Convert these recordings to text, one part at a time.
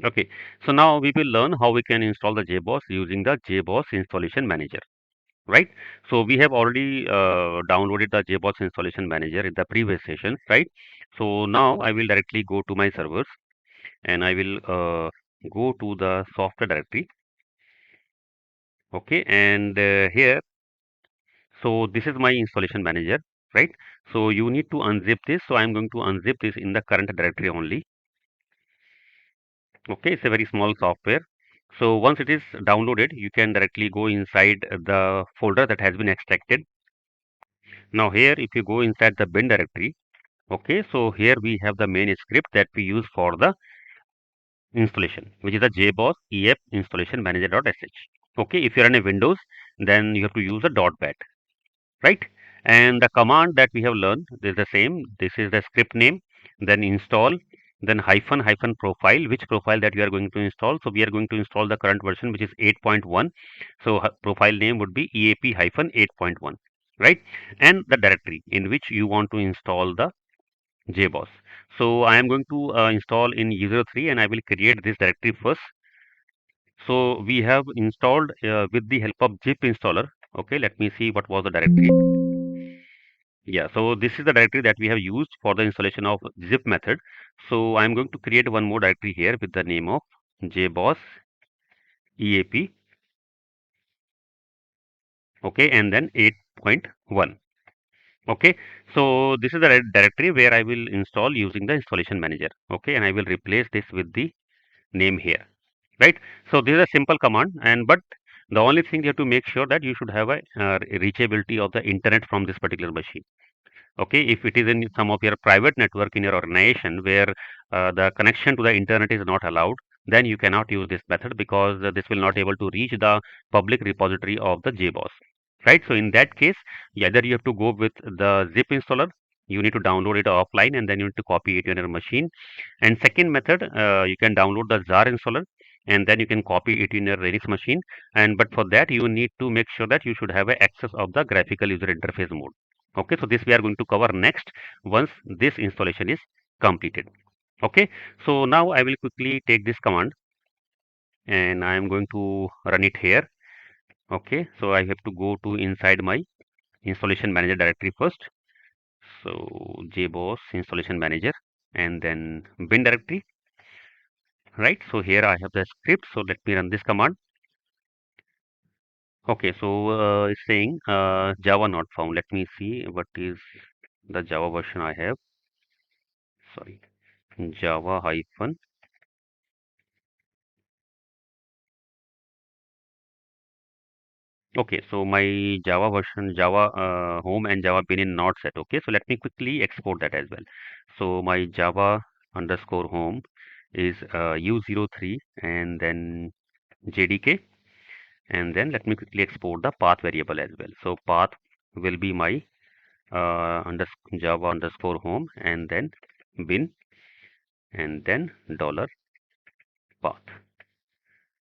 Okay, so now we will learn how we can install the Jboss using the Jboss installation manager, right? So we have already downloaded the Jboss installation manager in the previous session, right? So now I will directly go to my servers and I will go to the software directory. Okay, and here, so this is my installation manager, right? So you need to unzip this. So I'm going to unzip this in the current directory only. Okay, it's a very small software. So once it is downloaded, you can directly go inside the folder that has been extracted. Now here, if you go inside the bin directory, okay, so here we have the main script that we use for the installation, which is the jboss ef installation manager.sh. Okay, if you're on a Windows, then you have to use a .bat, right? And the command that we have learned is the same. This is the script name, then install, then hyphen profile, which profile that you are going to install. So we are going to install the current version, which is 8.1. So profile name would be eap hyphen 8.1, right? And the directory in which you want to install the jboss. So I am going to install in user3 and I will create this directory first. So we have installed with the help of zip installer. Okay, let me see what was the directory. Yeah, so this is the directory that we have used for the installation of zip method. So I'm going to create one more directory here with the name of jboss eap. Okay, and then 8.1. Okay, so this is the directory where I will install using the installation manager. Okay, and I will replace this with the name here, right? So this is a simple command, and but the only thing you have to make sure that you should have a reachability of the internet from this particular machine. Okay, if it is in some of your private network in your organization where the connection to the internet is not allowed, then you cannot use this method because this will not able to reach the public repository of the JBoss, right? So in that case, either you have to go with the zip installer, you need to download it offline and then you need to copy it in your machine. And second method, you can download the jar installer and then you can copy it in your Linux machine. And but for that, you need to make sure that you should have a access of the graphical user interface mode. Okay, so this we are going to cover next once this installation is completed. Okay, so now I will quickly take this command and I am going to run it here. Okay, so I have to go to inside my installation manager directory first. So jboss installation manager and then bin directory, right? So here I have the script. So let me run this command. Okay, so it's saying Java not found. Let me see what is the Java version I have. Sorry, Java hyphen. Okay, so my Java version, Java home and Java bin in not set. Okay, so let me quickly export that as well. So my Java underscore home is U03 and then JDK, and then let me quickly export the path variable as well. So path will be my Java underscore home and then bin and then dollar path,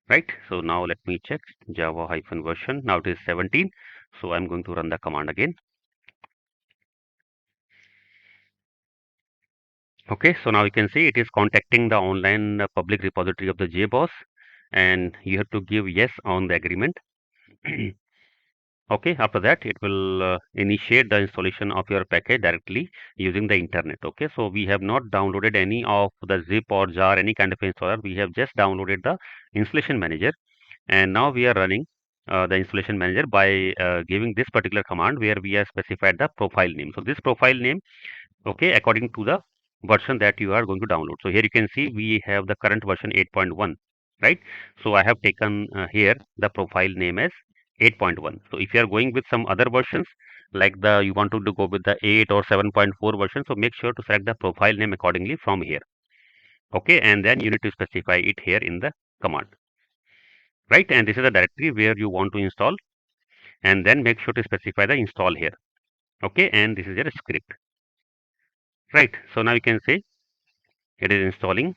right? So now let me check Java hyphen version. Now it is 17. So I'm going to run the command again. Okay, so now you can see it is contacting the online public repository of the JBoss and you have to give yes on the agreement. Okay, after that it will initiate the installation of your package directly using the internet. Okay, so we have not downloaded any of the zip or jar, any kind of installer. We have just downloaded the installation manager and now we are running the installation manager by giving this particular command where we have specified the profile name. So this profile name, okay, according to the version that you are going to download. So here you can see we have the current version 8.1, right? So I have taken here the profile name as 8.1. So if you are going with some other versions like the you want to go with the 8 or 7.4 version, so make sure to select the profile name accordingly from here. Okay, and then you need to specify it here in the command, right? And this is the directory where you want to install, and then make sure to specify the install here. Okay, and this is your script, right? So now you can see it is installing.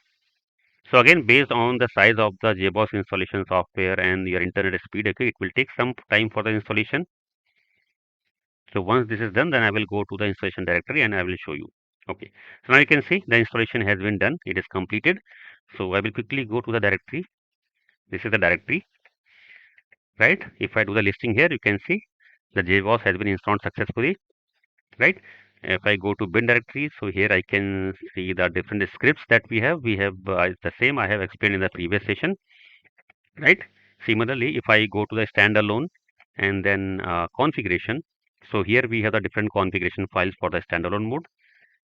So again, based on the size of the JBoss installation software and your internet speed, okay, it will take some time for the installation. So once this is done, then I will go to the installation directory and I will show you. Okay. So now you can see the installation has been done. It is completed. So I will quickly go to the directory. This is the directory, right? If I do the listing here, you can see the Jboss has been installed successfully, right? If I go to bin directory, so here I can see the different scripts that we have. We have the same I have explained in the previous session, right? Similarly, if I go to the standalone and then configuration, so here we have the different configuration files for the standalone mode.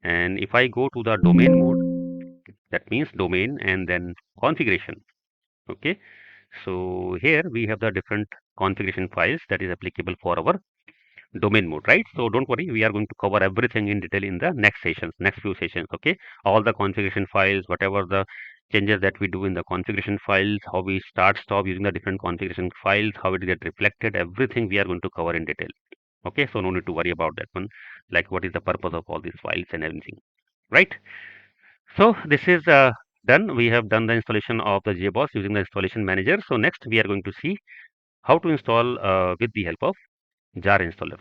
And if I go to the domain mode, that means domain and then configuration. Okay, so here we have the different configuration files that is applicable for our domain mode, right? So don't worry, we are going to cover everything in detail in the next sessions, next few sessions. Okay, all the configuration files, whatever the changes that we do in the configuration files, how we stop using the different configuration files, how it get reflected, everything we are going to cover in detail. Okay, so no need to worry about that one, like what is the purpose of all these files and everything, right? So this is done. We have done the installation of the Jboss using the installation manager. So next we are going to see how to install with the help of jar installer.